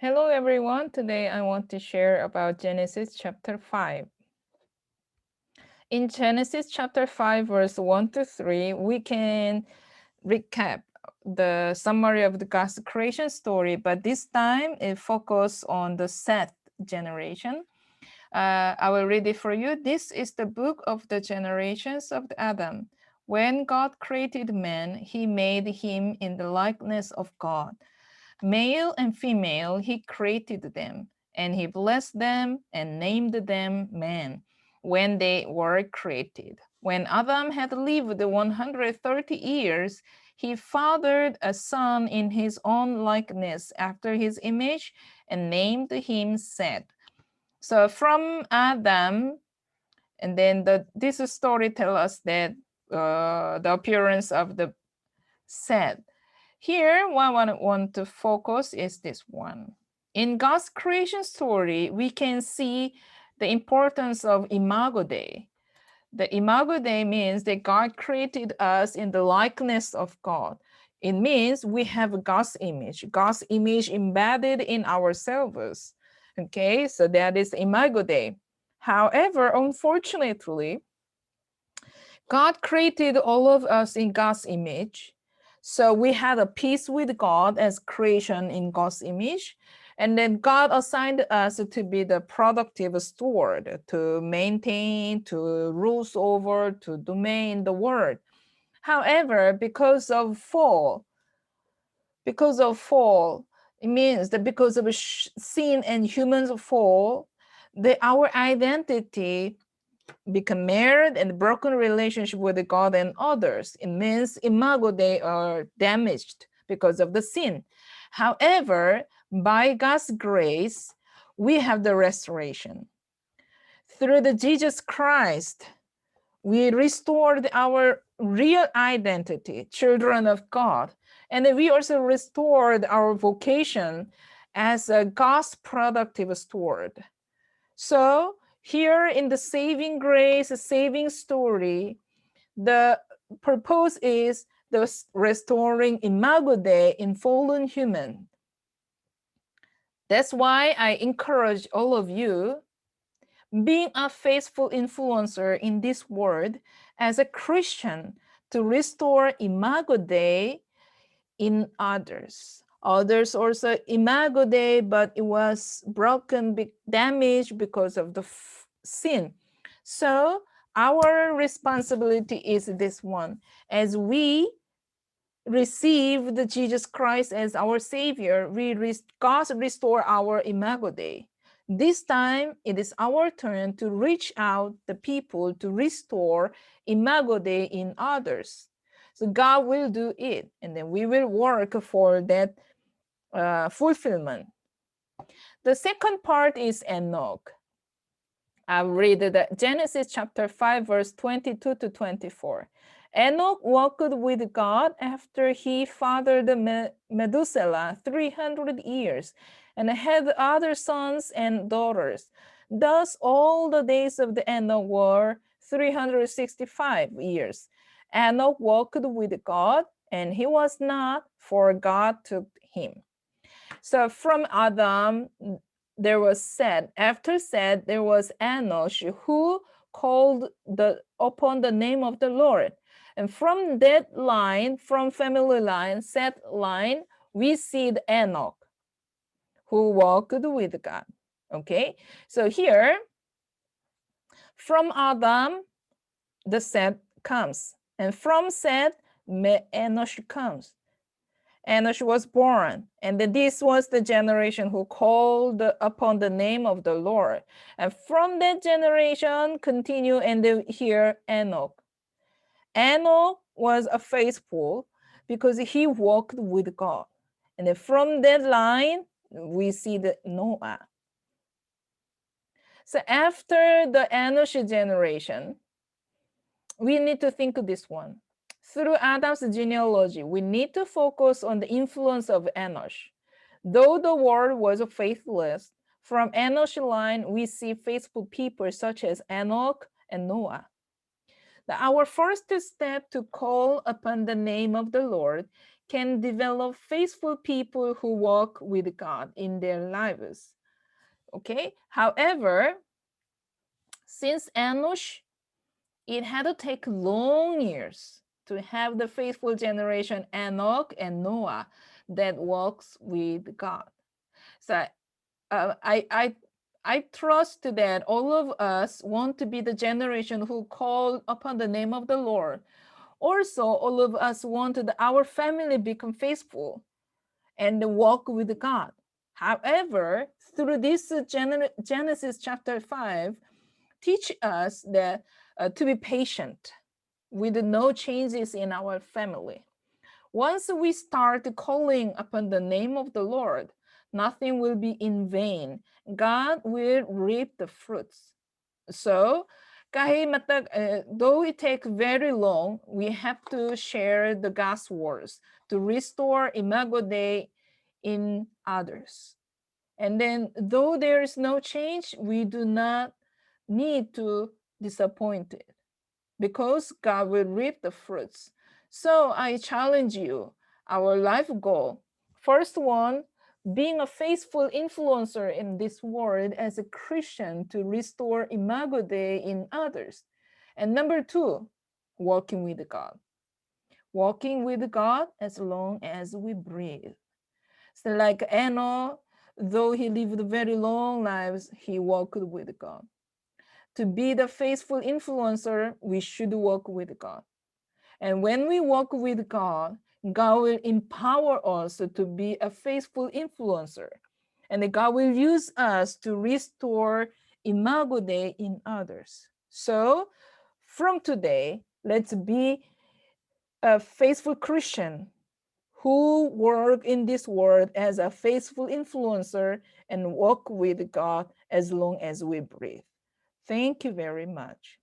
Hello everyone. Today I want to share about Genesis chapter 5. In Genesis chapter 5 verse 1 to 3, we can recap the summary of the God's creation story, but this time it focuses on the Seth generation. I will read it for you. This is the book of the generations of Adam. When God created man, he made him in the likeness of God. Male and female, he created them, and he blessed them and named them man when they were created. When Adam had lived 130 years, he fathered a son in his own likeness after his image and named him Seth. So from Adam, and then this story tells us that the appearance of the Seth. Here, what I want to focus is this one. In God's creation story, we can see the importance of Imago Dei. The Imago Dei means that God created us in the likeness of God. It means we have God's image embedded in ourselves. Okay, so that is Imago Dei. However, unfortunately, God created all of us in God's image. So we had a peace with God as creation in God's image. And then God assigned us to be the productive steward, to maintain, to rule over, to domain the world. However, because of fall, it means that because of sin and humans fall, our identity become marred and broken relationship with God and others. It means imago they are damaged because of the sin. However, by God's grace, we have the restoration. Through the Jesus Christ, we restored our real identity, children of God. And we also restored our vocation as a God's productive steward. So here in the saving grace, saving story, the purpose is the restoring imago Dei in fallen human. That's why I encourage all of you being a faithful influencer in this world as a Christian to restore imago Dei in others. Others also imago Dei, but it was broken, damaged because of the sin. So our responsibility is this one. As we receive the Jesus Christ as our Savior, God restore our imago Dei. This time, it is our turn to reach out the people to restore imago Dei in others. So God will do it, and then we will work for that fulfillment. The second part is Enoch. I'll read the Genesis chapter 5, verse 22 to 24. Enoch walked with God after he fathered Methuselah 300 years and had other sons and daughters. Thus, all the days of the Enoch were 365 years. Enoch walked with God, and he was not, for God took him. So from Adam, there was Seth. After Seth, there was Enoch, who called upon the name of the Lord. And from that line, from family line, Seth line, we see the Enoch, who walked with God. Okay, so here, from Adam, the Seth comes. And from Seth, Enoch comes. Enoch was born, and this was the generation who called upon the name of the Lord. And from that generation, continue and here Enoch. Enoch was a faithful because he walked with God. And then from that line, we see the Noah. So after the Enoch generation, we need to think of this one. Through Adam's genealogy, we need to focus on the influence of Enoch. Though the world was faithless, from Enoch's line, we see faithful people such as Enoch and Noah. Our first step to call upon the name of the Lord can develop faithful people who walk with God in their lives. Okay. However, since Enosh, it had to take long years to have the faithful generation Enoch and Noah that walks with God. So uh, I, I, I trust that all of us want to be the generation who call upon the name of the Lord. Also, all of us want our family become faithful and walk with God. However, through this Genesis chapter 5, teach us that to be patient with no changes in our family. Once we start calling upon the name of the Lord, nothing will be in vain. God will reap the fruits. So, though it takes very long, we have to share the God's words to restore Imago Dei in others. And then, though there is no change, we do not need to disappoint it because God will reap the fruits. So I challenge you, our life goal. First one, being a faithful influencer in this world as a Christian to restore Imago Dei in others. And number two, walking with God. Walking with God as long as we breathe. So like Enoch, though he lived very long lives, he walked with God. To be the faithful influencer, we should walk with God. And when we walk with God, God will empower us to be a faithful influencer. And God will use us to restore Imago Dei in others. So from today, let's be a faithful Christian who work in this world as a faithful influencer and walk with God as long as we breathe. Thank you very much.